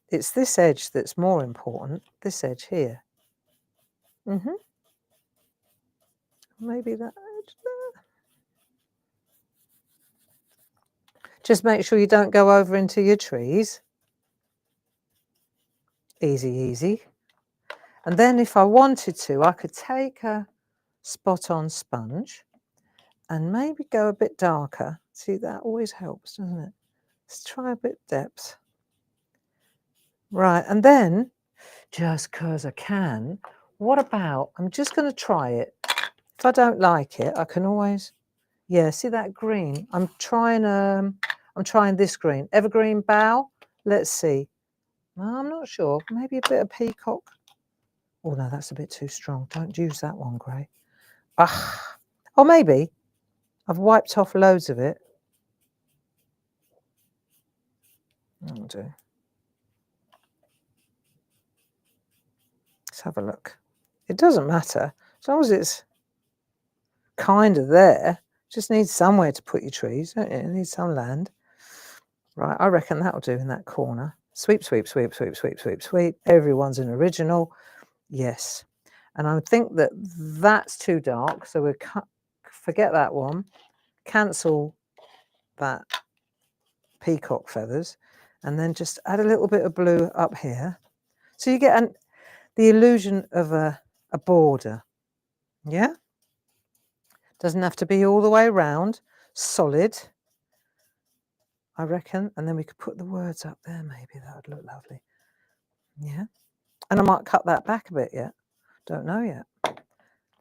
it's this edge that's more important, this edge here. Maybe that edge there. Just make sure you don't go over into your trees. Easy, easy. And then if I wanted to, I could take a spot-on sponge and maybe go a bit darker. See, that always helps, doesn't it? Let's try a bit depth. Right, and then, just because I can, what about, I'm just going to try it. If I don't like it, I can always, yeah, see that green? I'm trying this green. Evergreen bough, let's see. I'm not sure, maybe a bit of peacock. Oh no, that's a bit too strong. Don't use that one, Gray. Ah, or maybe I've wiped off loads of it. That'll do. Let's have a look. It doesn't matter as long as it's kind of there. Just needs somewhere to put your trees, don't you? It needs some land. Right, I reckon that'll do in that corner. Sweep, sweep, sweep, sweep, sweep, sweep, sweep. Everyone's an original. Yes. And I think that that's too dark, so we'll forget that one. Cancel that peacock feathers. And then just add a little bit of blue up here. So you get the illusion of a border. Yeah? Doesn't have to be all the way around. Solid, I reckon. And then we could put the words up there maybe. That would look lovely. Yeah? And I might cut that back a bit yet. Don't know yet.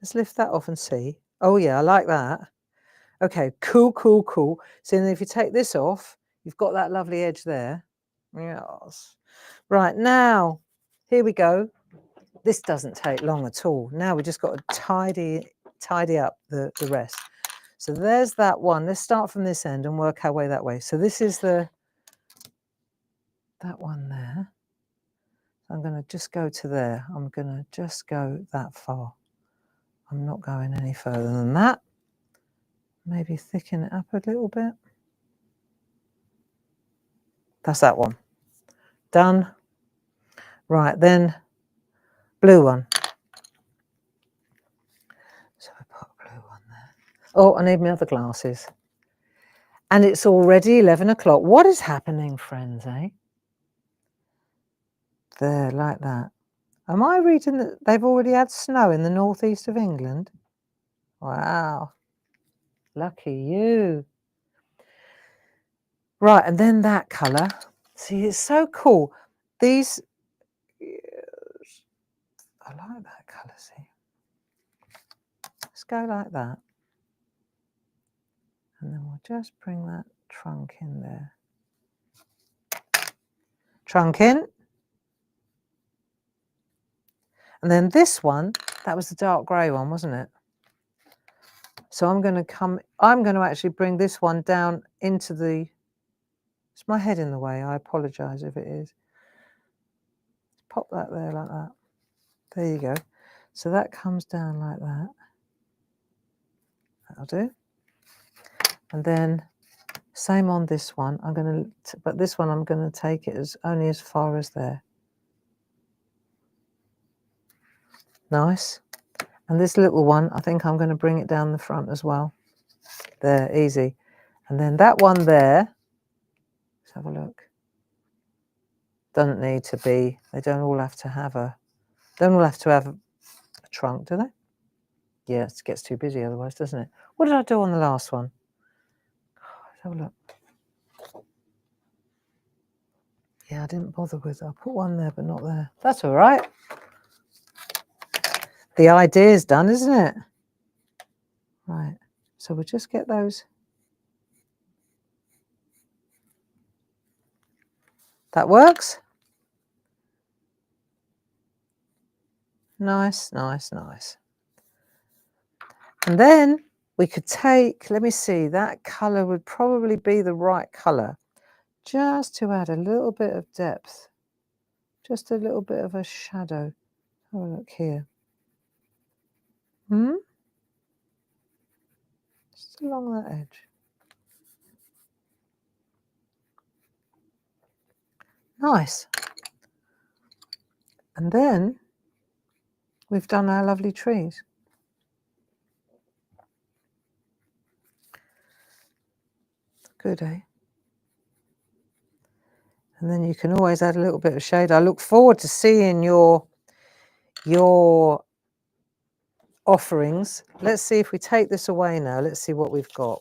Let's lift that off and see. Oh, yeah, I like that. Okay, cool, cool, cool. So then if you take this off, you've got that lovely edge there. Yes. Right, now, here we go. This doesn't take long at all. Now we just got to tidy up the rest. So there's that one. Let's start from this end and work our way that way. So this is that one there. I'm going to just go to there. I'm going to just go that far. I'm not going any further than that. Maybe thicken it up a little bit. That's that one. Done. Right, then blue one. So I put a blue one there. Oh, I need my other glasses. And it's already 11 o'clock. What is happening, friends, eh? There, like that. Am I reading that they've already had snow in the northeast of England? Wow. Lucky you. Right, and then that colour. See, it's so cool. These, I like that colour, see. Let's go like that. And then we'll just bring that trunk in there. Trunk in. And then this one, that was the dark grey one, wasn't it? So I'm going to actually bring this one down into the, is my head in the way? I apologise if it is. Pop that there like that. There you go. So that comes down like that. That'll do. And then same on this one. But this one I'm going to take it only as far as there. Nice. And this little one, I think I'm going to bring it down the front as well. There, easy. And then that one there, let's have a look. Doesn't need to be, they don't all have to have a trunk, do they? Yeah, it gets too busy otherwise, doesn't it? What did I do on the last one? Let's have a look. Yeah, I didn't bother with it. I put one there, but not there. That's all right. The idea's done, isn't it? Right. So we'll just get those. That works. Nice, nice, nice. And then we could take, let me see, that colour would probably be the right colour, just to add a little bit of depth, just a little bit of a shadow. Have a look here. Just along that edge. Nice. And then we've done our lovely trees. Good, eh? And then you can always add a little bit of shade. I look forward to seeing your offerings. Let's see if we take this away now. Let's see what we've got.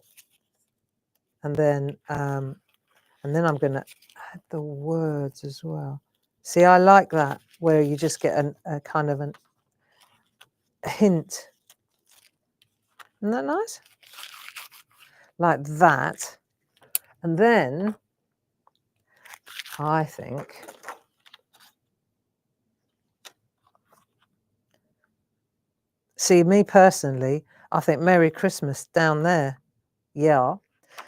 And then I'm going to add the words as well. See, I like that, where you just get a kind of a hint. Isn't that nice? Like that. And then I think see, me personally, I think Merry Christmas down there. Yeah.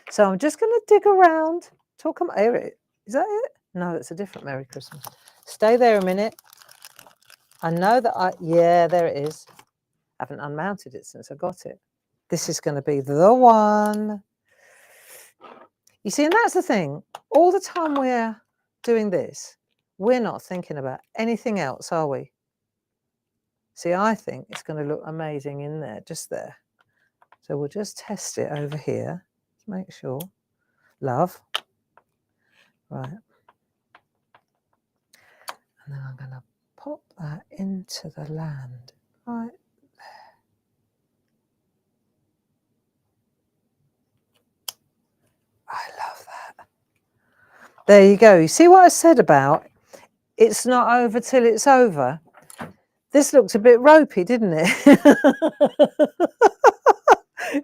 So I'm just going to dig around. Talk about it. Is that it? No, it's a different Merry Christmas. Stay there a minute. I know that yeah, there it is. I haven't unmounted it since I got it. This is going to be the one. You see, and that's the thing. All the time we're doing this, we're not thinking about anything else, are we? See, I think it's going to look amazing in there, just there. So we'll just test it over here. Make sure. Love. Right. And then I'm going to pop that into the land right there. I love that. There you go. You see what I said about it's not over till it's over? This looked a bit ropey, didn't it?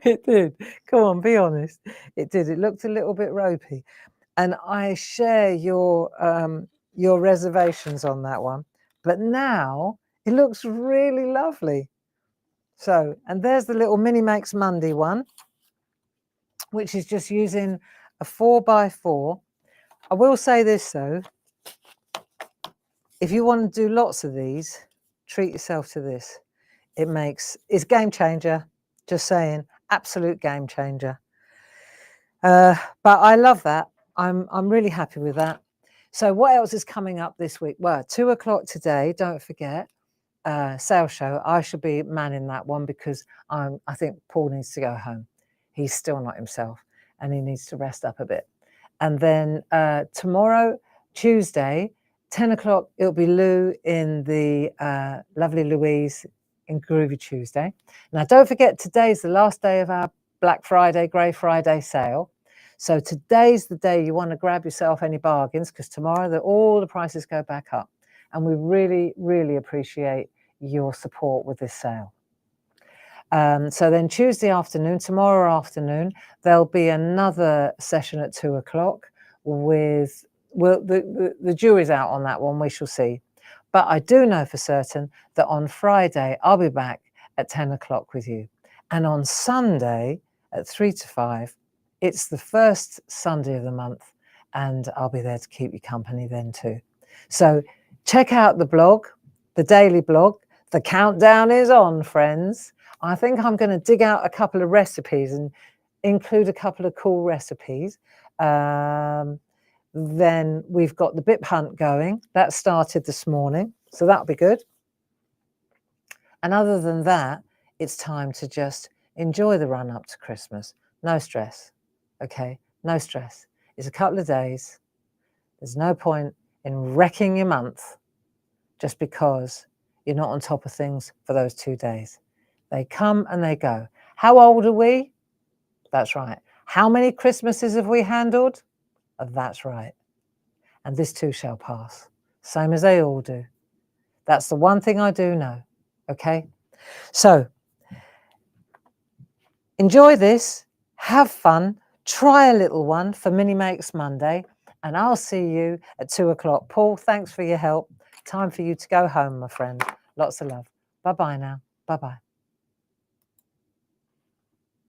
It did. Come on, be honest. It did. It looked a little bit ropey. And I share your reservations on that one. But now it looks really lovely. So, and there's the little Mini Makes Monday one, which is just using a 4x4. I will say this though, if you want to do lots of these, treat yourself to this. It's game changer, just saying, absolute game changer. But I love that. I'm really happy with that. So what else is coming up this week? Well, 2 o'clock today, don't forget, sales show. I should be manning that one because I think Paul needs to go home. He's still not himself and he needs to rest up a bit. And then tomorrow, Tuesday, 10 o'clock, it'll be Lou in the lovely Louise in Groovy Tuesday. Now, don't forget, today's the last day of our Black Friday, Grey Friday sale. So today's the day you want to grab yourself any bargains because tomorrow all the prices go back up. And we really, really appreciate your support with this sale. So then Tuesday afternoon, tomorrow afternoon, there'll be another session at 2 o'clock with, well, the jury's out on that one, we shall see. But I do know for certain that on Friday, I'll be back at 10 o'clock with you. And on Sunday at 3 to 5, it's the first Sunday of the month, and I'll be there to keep you company then too. So check out the blog, the daily blog. The countdown is on, friends. I think I'm going to dig out a couple of recipes and include a couple of cool recipes. Then we've got the Bip Hunt going. That started this morning, so that'll be good. And other than that, it's time to just enjoy the run up to Christmas. No stress, okay? No stress. It's a couple of days. There's no point in wrecking your month just because you're not on top of things for those 2 days. They come and they go. How old are we? That's right. How many Christmases have we handled? That's right. And this too shall pass, same as they all do. That's the one thing I do know, okay? So enjoy this, have fun, try a little one for Mini Makes Monday, and I'll see you at 2 o'clock. Paul, thanks for your help. Time for you to go home, my friend. Lots of love. Bye-bye now. Bye-bye.